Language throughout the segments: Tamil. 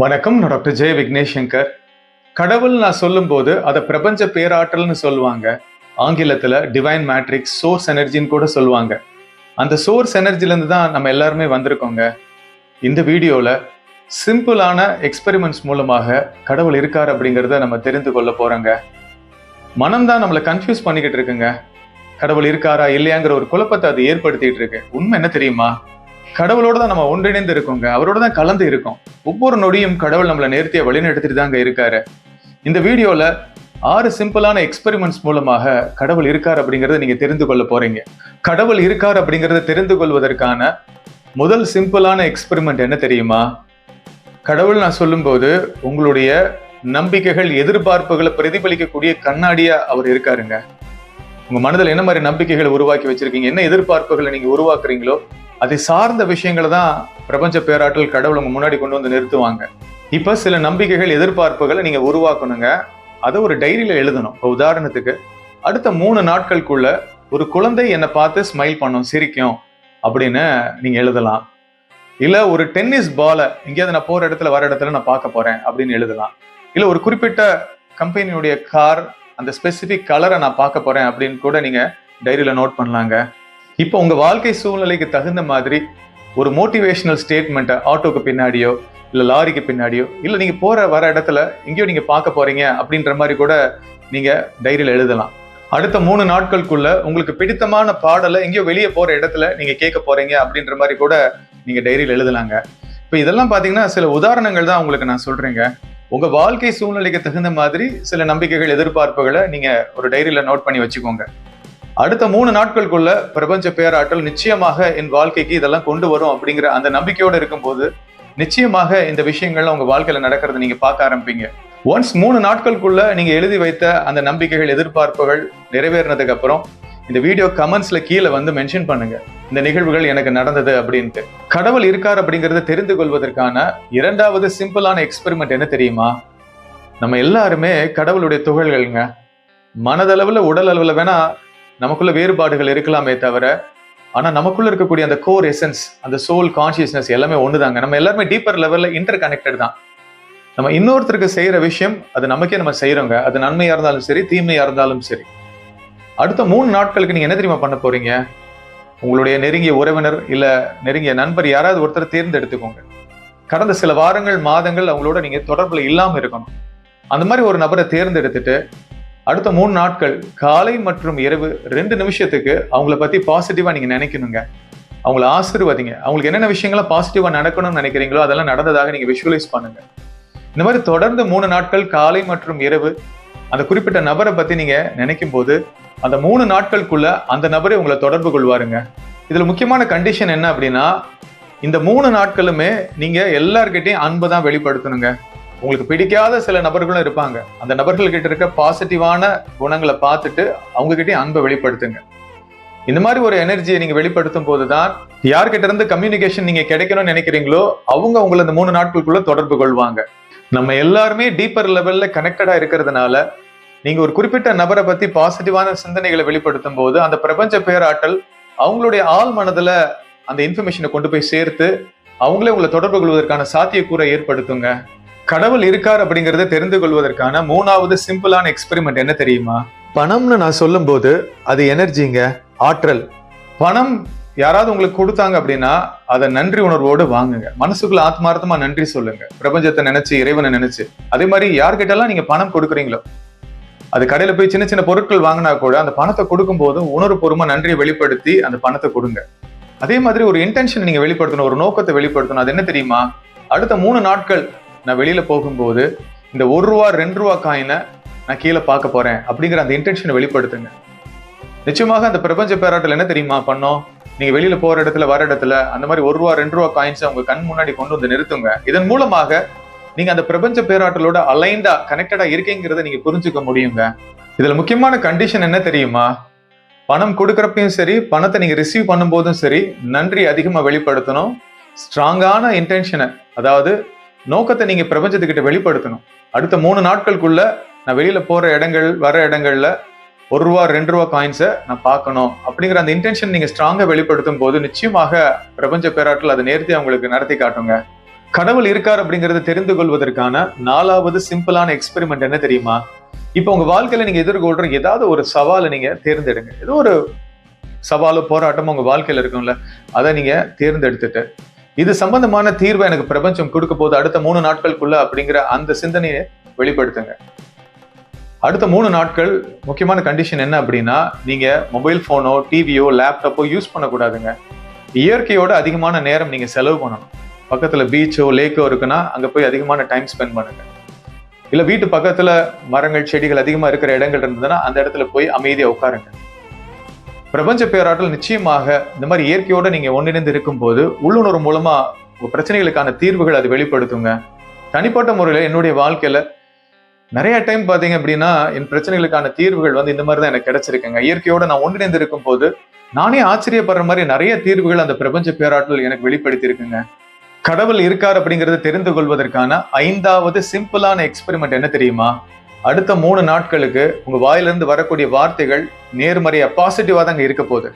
வணக்கம். நான் டாக்டர் ஜெய விக்னேஷ் சங்கர். கடவுள் நான் சொல்லும்போது அதை பிரபஞ்ச பேராற்றல்னு சொல்லுவாங்க. ஆங்கிலத்துல டிவைன் மேட்ரிக்ஸ், சோர்ஸ் எனர்ஜின்னு கூட சொல்லுவாங்க. அந்த சோர்ஸ் எனர்ஜிலேருந்து தான் நம்ம எல்லாருமே வந்திருக்கோங்க. இந்த வீடியோல சிம்பிளான எக்ஸ்பெரிமெண்ட்ஸ் மூலமாக கடவுள் இருக்கார் அப்படிங்கிறத நம்ம தெரிந்து கொள்ள போறோங்க. மனம்தான் நம்மளை கன்ஃபியூஸ் பண்ணிக்கிட்டு இருக்குங்க. கடவுள் இருக்காரா இல்லையாங்கிற ஒரு குழப்பத்தை அது ஏற்படுத்திட்டு இருக்கு. உண்மை என்ன தெரியுமா? கடவுளோட தான் நம்ம ஒன்றிணைந்து இருக்கோங்க. அவரோட தான் கலந்து இருக்கோம். ஒவ்வொரு நொடியும் கடவுள் நம்மளை நேர்த்தியா வழிநடத்திட்டு தாங்க இருக்காரு. இந்த வீடியோல 6 சிம்பிளான எக்ஸ்பெரிமெண்ட்ஸ் மூலமாக கடவுள் இருக்கார் அப்படிங்கறத நீங்க தெரிந்து கொள்ள போறீங்க. கடவுள் இருக்கார் அப்படிங்கறத தெரிந்து கொள்வதற்கான முதல் சிம்பிளான எக்ஸ்பெரிமெண்ட் என்ன தெரியுமா? கடவுள் நான் சொல்லும்போது உங்களுடைய நம்பிக்கைகள், எதிர்பார்ப்புகளை பிரதிபலிக்கக்கூடிய கண்ணாடியா அவர் இருக்காருங்க. உங்க மனதில் என்ன மாதிரி நம்பிக்கைகளை உருவாக்கி வச்சிருக்கீங்க, என்ன எதிர்பார்ப்புகளை நீங்க உருவாக்குறீங்களோ அதை சார்ந்த விஷயங்களை தான் பிரபஞ்ச பேராற்றல் கடவுள் உங்க முன்னாடி கொண்டு வந்து நிறுத்துவாங்க. இப்ப சில நம்பிக்கைகள், எதிர்பார்ப்புகளை நீங்க உருவாக்கணுங்க. அதை ஒரு டைரியில எழுதணும். இப்போ உதாரணத்துக்கு, அடுத்த 3 நாட்களுக்குள்ள ஒரு குழந்தை என்னை பார்த்து ஸ்மைல் பண்ணும், சிரிக்கும் அப்படின்னு நீங்க எழுதலாம். இல்ல ஒரு டென்னிஸ் பாலை எங்கேயாவது நான் போற இடத்துல வர இடத்துல நான் பார்க்க போறேன் அப்படின்னு எழுதலாம். இல்ல ஒரு குறிப்பிட்ட கம்பெனியுடைய கார், அந்த ஸ்பெசிபிக் கலரை நான் பார்க்க போறேன் அப்படின்னு கூட நீங்க டைரியில நோட் பண்ணலாங்க. இப்போ உங்க வாழ்க்கை சூழ்நிலைக்கு தகுந்த மாதிரி ஒரு மோட்டிவேஷனல் ஸ்டேட்மெண்ட்டை ஆட்டோக்கு பின்னாடியோ இல்ல லாரிக்கு பின்னாடியோ இல்ல நீங்க வர இடத்துல எங்கேயோ நீங்க பார்க்க போறீங்க அப்படின்ற மாதிரி கூட நீங்க டைரியில எழுதலாம். அடுத்த 3 நாட்களுக்குள்ள உங்களுக்கு பிடித்தமான பாடலை எங்கேயோ வெளியே போற இடத்துல நீங்க கேட்க போறீங்க அப்படின்ற மாதிரி கூட நீங்க டைரியில எழுதலாங்க. இப்போ இதெல்லாம் பாத்தீங்கன்னா சில உதாரணங்கள் தான் உங்களுக்கு நான் சொல்றேங்க. உங்க வாழ்க்கை சூழ்நிலைக்கு தகுந்த மாதிரி சில நம்பிக்கைகள், எதிர்பார்ப்புகளை நீங்க ஒரு டைரியில நோட் பண்ணி வச்சுக்கோங்க. அடுத்த 3 நாட்களுக்குள்ள பிரபஞ்ச பேராற்றல் நிச்சயமாக என் வாழ்க்கைக்கு இதெல்லாம் கொண்டு வரும் அப்படிங்கிற அந்த நம்பிக்கையோடு இருக்கும்போது நிச்சயமாக இந்த விஷயங்கள்லாம் உங்க வாழ்க்கையில நடக்கிறத நீங்க பார்க்க ஆரம்பிப்பீங்க. ஒன்ஸ் 3 நாட்களுக்குள்ள நீங்க எழுதி வைத்த அந்த நம்பிக்கைகள், எதிர்பார்ப்புகள் நிறைவேறினதுக்கு அப்புறம் இந்த வீடியோ கமெண்ட்ஸ்ல கீழே வந்து மென்ஷன் பண்ணுங்க, இந்த நிகழ்வுகள் எனக்கு நடந்தது அப்படின்ட்டு. கடவுள் இருக்கார் அப்படிங்கறத தெரிந்து கொள்வதற்கான 2வது சிம்பிளான எக்ஸ்பெரிமெண்ட் என்ன தெரியுமா? நம்ம எல்லாருமே கடவுளுடைய துகள்கள்ங்க. மனதளவுல, உடல் அளவுல வேணா நமக்குள்ள வேறுபாடுகள் இருக்கலாமே தவிர, ஆனா நமக்குள்ள இருக்கக்கூடிய அந்த கோர் எசன்ஸ், அந்த சோல் கான்சியஸ்னஸ் எல்லாமே ஒண்ணுதாங்க. நம்ம எல்லாருமே டீப்பர் லெவல்ல இன்டர் கனெக்டட் தான். நம்ம இன்னொருத்தருக்கு செய்யற விஷயம் அது நமக்கே நம்ம செய்யறோங்க. அது நன்மையா இருந்தாலும் சரி, தீமையா இருந்தாலும் சரி. அடுத்த 3 நாட்களுக்கு நீங்க என்ன தெரியுமா பண்ண போறீங்க? உங்களுடைய நெருங்கிய உறவினர் இல்ல நெருங்கிய நண்பர் யாராவது ஒருத்தர் தேர்ந்தெடுத்துக்கோங்க. கடந்த சில வாரங்கள், மாதங்கள் அவங்களோட நீங்க தொடர்புல இல்லாம இருக்கணும். அந்த மாதிரி ஒரு நபரை தேர்ந்தெடுத்துட்டு அடுத்த 3 நாட்கள் காலை மற்றும் இரவு 2 நிமிஷத்துக்கு அவங்கள பத்தி பாசிட்டிவா நீங்க நினைக்கணுங்க. அவங்கள ஆசீர்வதிங்க. அவங்களுக்கு என்னென்ன விஷயங்கள்லாம் பாசிட்டிவா நடக்கணும்னு நினைக்கிறீங்களோ அதெல்லாம் நடந்ததாக நீங்க விஷுவலைஸ் பண்ணுங்க. இந்த மாதிரி தொடர்ந்து 3 நாட்கள் காலை மற்றும் இரவு அந்த குறிப்பிட்ட நபரை பத்தி நீங்க நினைக்கும் போது அந்த 3 நாட்களுக்குள்ள அந்த நபரே உங்களை தொடர்பு கொள்வாருங்க. இதுல முக்கியமான கண்டிஷன் என்ன அப்படின்னா, இந்த 3 நாட்களுமே நீங்க எல்லார்கிட்டையும் அன்பை தான் வெளிப்படுத்தணுங்க. உங்களுக்கு பிடிக்காத சில நபர்களும் இருப்பாங்க. அந்த நபர்கள் கிட்ட இருக்க பாசிட்டிவான குணங்களை பார்த்துட்டு அவங்க கிட்டே அன்பை வெளிப்படுத்துங்க. இந்த மாதிரி ஒரு எனர்ஜியை நீங்க வெளிப்படுத்தும் போதுதான் யார்கிட்ட இருந்து கம்யூனிகேஷன் நீங்க கிடைக்கணும்னு நினைக்கிறீங்களோ அவங்க உங்களை இந்த 3 நாட்களுக்குள்ள தொடர்பு கொள்வாங்க. நம்ம எல்லாருமே டீப்பர் லெவல்ல கனெக்டடா இருக்கிறதுனால நீங்க ஒரு குறிப்பிட்ட நபரை பத்தி பாசிட்டிவான சிந்தனைகளை வெளிப்படுத்தும் போது அந்த பிரபஞ்ச பேராற்றல் அவங்களுடைய ஆள் மனதுல அந்த இன்ஃபர்மேஷனை கொண்டு போய் சேர்த்து அவங்களே உங்களை தொடர்பு கொள்வதற்கான சாத்தியக்கூறை ஏற்படுத்துங்க. கடவுள் இருக்கார் அப்படிங்கறத தெரிந்து கொள்வதற்கான 3வது சிம்பிளான எக்ஸ்பெரிமெண்ட் என்ன தெரியுமா? பணம்னு நான் சொல்லும் போது அது எனர்ஜிங்க, ஆற்றல். பணம் யாராவது உங்களுக்கு கொடுத்தாங்க அப்படின்னா அதை நன்றி உணர்வோடு வாங்குங்க. மனசுக்குள்ள ஆத்மார்த்தமா நன்றி சொல்லுங்க, பிரபஞ்சத்தை நினைச்சு, இறைவனை நினைச்சு. அதே மாதிரி யார்கிட்டலாம் நீங்க பணம் கொடுக்குறீங்களோ, அது கடையில போய் சின்ன சின்ன பொருட்கள் வாங்கினா கூட அந்த பணத்தை கொடுக்கும் போது உணர்வுபூர்வமா நன்றியை வெளிப்படுத்தி அந்த பணத்தை கொடுங்க. அதே மாதிரி ஒரு இன்டென்ஷன் நீங்க வெளிப்படுத்தணும், ஒரு நோக்கத்தை வெளிப்படுத்தணும். அது என்ன தெரியுமா? அடுத்த 3 நாட்கள் நான் வெளியில போகும்போது இந்த 1 ரூபா 2 ரூபா காயினை நான் கீழே பார்க்க போறேன் அப்படிங்கிற அந்த இன்டென்ஷனை வெளிப்படுத்துங்க. நிச்சயமாக அந்த பிரபஞ்ச பேராற்றல் என்ன தெரியுமா பண்ணோம்? நீங்க வெளியில போற இடத்துல, வர இடத்துல அந்த மாதிரி 1 ரூபா 2 ரூபா காயின்ஸை உங்க கண் முன்னாடி கொண்டு வந்து நிறுத்துங்க. இதன் மூலமாக நீங்க அந்த பிரபஞ்ச பேராற்றலோட அலைண்டா, கனெக்டடா இருக்கீங்கிறத நீங்க புரிஞ்சுக்க முடியுங்க. இதுல முக்கியமான கண்டிஷன் என்ன தெரியுமா? பணம் கொடுக்கறப்பையும் சரி, பணத்தை நீங்க ரிசீவ் பண்ணும் போதும் சரி, நன்றி அதிகமா வெளிப்படுத்தணும். ஸ்ட்ராங்கான இன்டென்ஷனை, அதாவது நோக்கத்தை நீங்க பிரபஞ்சத்துக்கிட்ட வெளிப்படுத்தணும். அடுத்த 3 நாட்களுக்குள்ள நான் வெளியில போற இடங்கள், வர இடங்கள்ல 1 ரூபா 2 ரூபா காயின்ஸை நான் பார்க்கணும் அப்படிங்கிற அந்த இன்டென்ஷன் நீங்க ஸ்ட்ராங்கா வெளிப்படுத்தும் போது நிச்சயமாக பிரபஞ்ச பேராற்றல் அதை நேர்த்தி அவங்களுக்கு நடத்தி காட்டுங்க. கடவுள் இருக்கார் அப்படிங்கறத தெரிந்து கொள்வதற்கான 4வது சிம்பிளான எக்ஸ்பெரிமெண்ட் என்ன தெரியுமா? இப்போ உங்க வாழ்க்கையில நீங்க எதிர்கொள்ற ஏதாவது ஒரு சவாலை நீங்க தேர்ந்தெடுங்க. ஏதோ ஒரு சவாலோ போராட்டமோ உங்க வாழ்க்கையில இருக்கும்ல, அதை நீங்க தேர்ந்தெடுத்துட்டு இது சம்பந்தமான தீர்வை எனக்கு பிரபஞ்சம் கொடுக்க போது அடுத்த 3 நாட்களுக்குள்ள அப்படிங்கிற அந்த சிந்தனையை வெளிப்படுத்துங்க. அடுத்த 3 நாட்கள் முக்கியமான கண்டிஷன் என்ன அப்படின்னா, நீங்க மொபைல் போனோ, டிவியோ, லேப்டாப்போ யூஸ் பண்ணக்கூடாதுங்க. இயற்கையோட அதிகமான நேரம் நீங்க செலவு பண்ணணும். பக்கத்துல பீச்சோ லேக்கோ இருக்குன்னா அங்க போய் அதிகமான டைம் ஸ்பெண்ட் பண்ணுங்க. இல்ல வீட்டு பக்கத்துல மரங்கள் செடிகள் அதிகமா இருக்கிற இடங்கள் இருந்ததுன்னா அந்த இடத்துல போய் அமைதியா உட்காருங்க. பிரபஞ்ச பேராற்றல் நிச்சயமாக இந்த மாதிரி இயற்கையோட நீங்க ஒன்றிணைந்து இருக்கும் போது உள்ளுணர்வு மூலமா உங்க பிரச்சனைகளுக்கான தீர்வுகள் அது வெளிப்படுத்துங்க. தனிப்பட்ட முறையில என்னுடைய வாழ்க்கையில நிறைய டைம் பாத்தீங்க அப்படின்னா என் பிரச்சனைகளுக்கான தீர்வுகள் இந்த மாதிரி தான் எனக்கு கிடைச்சிருக்குங்க. இயற்கையோட நான் ஒன்றிணைந்து இருக்கும் போது நானே ஆச்சரியப்படுற மாதிரி நிறைய தீர்வுகள் அந்த பிரபஞ்ச பேராற்றல் எனக்கு வெளிப்படுத்தி இருக்குங்க. கடவுள் இருக்கார் அப்படிங்கறத தெரிந்து கொள்வதற்கான 5வது சிம்பிளான எக்ஸ்பெரிமெண்ட் என்ன தெரியுமா? அடுத்த 3 நாட்களுக்கு உங்க வாயிலிருந்து வரக்கூடிய வார்த்தைகள் நேர்மறையா பாசிட்டிவா தாங்க இருக்க போகுது.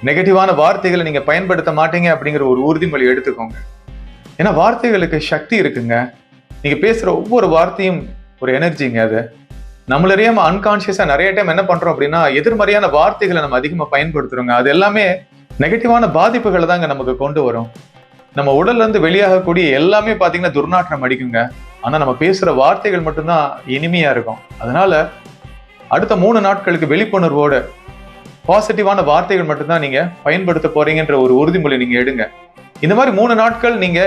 நெகட்டிவான வார்த்தைகளை நீங்க பயன்படுத்த மாட்டீங்க அப்படிங்கிற ஒரு உறுதிமொழி எடுத்துக்கோங்க. ஏன்னா வார்த்தைகளுக்கு சக்தி இருக்குங்க. நீங்க பேசுற ஒவ்வொரு வார்த்தையும் ஒரு எனர்ஜிங்க. அது நம்மளறியாம அன்கான்சியஸா நிறைய டைம் என்ன பண்றோம் அப்படின்னா எதிர்மறையான வார்த்தைகளை நம்ம அதிகமா பயன்படுத்துறோங்க. அது எல்லாமே நெகட்டிவான பாதிப்புகளை தாங்க நமக்கு கொண்டு வரும். நம்ம உடல்ல இருந்து வெளியாகக்கூடிய எல்லாமே பாத்தீங்கன்னா துர்நாற்றம் அடிக்குங்க. ஆனா நம்ம பேசுற வார்த்தைகள் மட்டும்தான் இனிமையா இருக்கும். அதனால அடுத்த 3 நாட்களுக்கு விழிப்புணர்வோட பாசிட்டிவான வார்த்தைகள் மட்டும்தான் நீங்க பயன்படுத்த போறீங்கன்ற ஒரு உறுதிமொழி நீங்க எடுங்க. இந்த மாதிரி 3 நாட்கள் நீங்க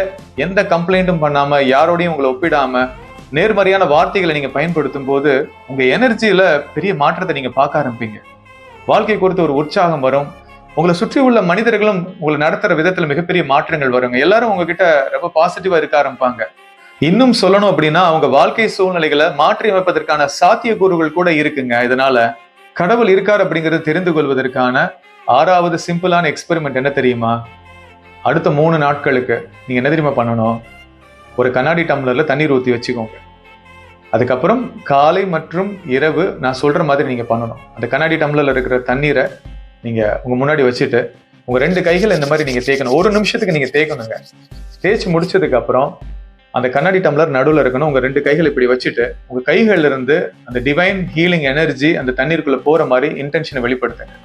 எந்த கம்ப்ளைண்ட்டும் பண்ணாம, யாரோடையும் உங்களை ஒப்பிடாம, நேர்மறையான வார்த்தைகளை நீங்க பயன்படுத்தும் போது உங்க எனர்ஜியில பெரிய மாற்றத்தை நீங்க பார்க்க ஆரம்பிப்பீங்க. வாழ்க்கை குறித்து ஒரு உற்சாகம் வரும். உங்களை சுற்றி உள்ள மனிதர்களும் உங்களை நடத்துற விதத்துல மிகப்பெரிய மாற்றங்கள் வருங்க. எல்லாரும் உங்ககிட்ட ரொம்ப பாசிட்டிவா இருக்க ஆரம்பிப்பாங்க. இன்னும் சொல்லணும் அப்படின்னா அவங்க வாழ்க்கை சூழ்நிலைகளை மாற்றி அமைப்பதற்கான சாத்தியக்கூறுகள் கூட இருக்குங்க. இதனால கடவுள் இருக்கார் அப்படிங்கறது தெரிந்து கொள்வதற்கான 6வது சிம்பிளான எக்ஸ்பெரிமெண்ட் என்ன தெரியுமா? அடுத்த 3 நாட்களுக்கு நீங்க என்ன தெரியுமா பண்ணணும்? ஒரு கண்ணாடி டம்ளர்ல தண்ணீர் ஊற்றி வச்சுக்கோங்க. அதுக்கப்புறம் காலை மற்றும் இரவு நான் சொல்ற மாதிரி நீங்க பண்ணணும். அந்த கண்ணாடி டம்ளர்ல இருக்கிற தண்ணீரை நீங்க உங்க முன்னாடி வச்சுட்டு உங்க 2 கைகளை இந்த மாதிரி நீங்க தேய்க்கணும். 1 நிமிஷத்துக்கு நீங்க தேய்க்கணுங்க. தேய்ச்சி முடிச்சதுக்கு அப்புறம் அந்த கண்ணாடி டம்ளர் நடுவில் இருக்கணும். உங்க 2 கைகள் இப்படி வச்சுட்டு உங்க கைகள்ல இருந்து அந்த டிவைன் ஹீலிங் எனர்ஜி அந்த தண்ணீருக்குள்ள போற மாதிரி இன்டென்ஷனை வெளிப்படுத்துங்க.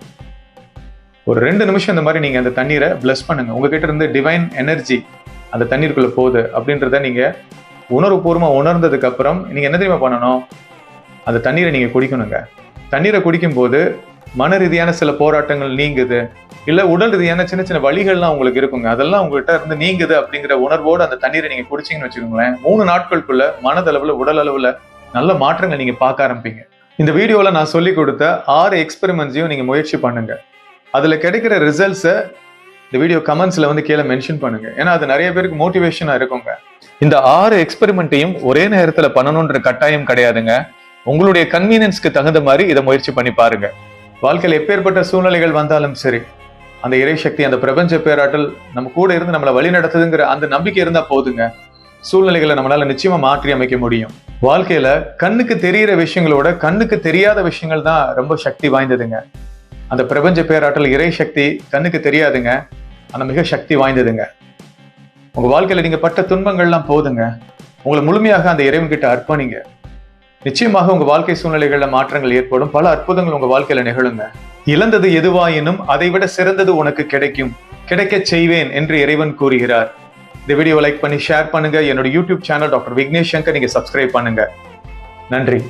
ஒரு 2 நிமிஷம் இந்த மாதிரி நீங்க அந்த தண்ணீரை பிளஸ் பண்ணுங்க. உங்ககிட்ட இருந்து டிவைன் எனர்ஜி அந்த தண்ணீருக்குள்ள போகுது அப்படின்றத நீங்க உணர்வுபூர்வமா உணர்ந்ததுக்கு அப்புறம் நீங்க என்ன தெரியுமா பண்ணணும்? அந்த தண்ணீரை நீங்க குடிக்கணுங்க. தண்ணீரை குடிக்கும் போது மன ரீதியான சில போராட்டங்கள் நீங்குது, இல்ல உடல் ரீதியான சின்ன சின்ன வலிகள்லாம் உங்களுக்கு இருக்குங்க. அதெல்லாம் உங்ககிட்ட இருந்து நீங்குது அப்படிங்கிற உணர்வோடு அந்த தண்ணீரை நீங்க குடிச்சீங்கன்னு வச்சுக்கோங்களேன், 3 நாட்களுக்குள்ள மனதளவுல உடல் அளவுல நல்ல மாற்றங்கள் நீங்க பார்க்க ஆரம்பிப்பீங்க. இந்த வீடியோல நான் சொல்லி கொடுத்த 6 எக்ஸ்பெரிமெண்ட்ஸையும் நீங்க முயற்சி பண்ணுங்க. அதுல கிடைக்கிற ரிசல்ட்ஸை இந்த வீடியோ கமெண்ட்ஸ்ல கீழே மென்ஷன் பண்ணுங்க. ஏன்னா அது நிறைய பேருக்கு மோட்டிவேஷனா இருக்குங்க. இந்த 6 எக்ஸ்பெரிமெண்ட்டையும் ஒரே நேரத்துல பண்ணணும்ன்ற கட்டாயம் கிடையாதுங்க. உங்களுடைய கன்வீனியன்ஸ்க்கு தகுந்த மாதிரி இதை முயற்சி பண்ணி பாருங்க. வாழ்க்கையில் எப்பேற்பட்ட சூழ்நிலைகள் வந்தாலும் சரி, அந்த இறை சக்தி, அந்த பிரபஞ்ச பேராற்றல் நம்ம கூட இருந்து நம்மளை வழி நடத்துதுங்கிற அந்த நம்பிக்கை இருந்தா போதுங்க. சூழ்நிலைகளை நம்மளால நிச்சயமா மாற்றி அமைக்க முடியும். வாழ்க்கையில கண்ணுக்கு தெரிகிற விஷயங்களோட கண்ணுக்கு தெரியாத விஷயங்கள் தான் ரொம்ப சக்தி வாய்ந்ததுங்க. அந்த பிரபஞ்ச பேராற்றல் இறை சக்தி கண்ணுக்கு தெரியாதுங்க, ஆனா மிக சக்தி வாய்ந்ததுங்க. உங்க வாழ்க்கையில நீங்க பட்ட துன்பங்கள்லாம் போதுங்க, உங்களை முழுமையாக அந்த இறைவன் கிட்ட அர்ப்பணிங்க. நிச்சயமாக உங்க வாழ்க்கை சூழ்நிலைகள்ல மாற்றங்கள் ஏற்படும். பல அற்புதங்கள் உங்க வாழ்க்கையில நிகழுங்க. இழந்தது எதுவாயினும் அதைவிட சிறந்தது உனக்கு கிடைக்கும், கிடைக்க செய்வேன் என்று இறைவன் கூறுகிறார். இந்த வீடியோ லைக் பண்ணி ஷேர் பண்ணுங்க. என்னோட YouTube channel doctor Vignesh Shankar நீங்க சப்ஸ்கிரைப் பண்ணுங்க. நன்றி.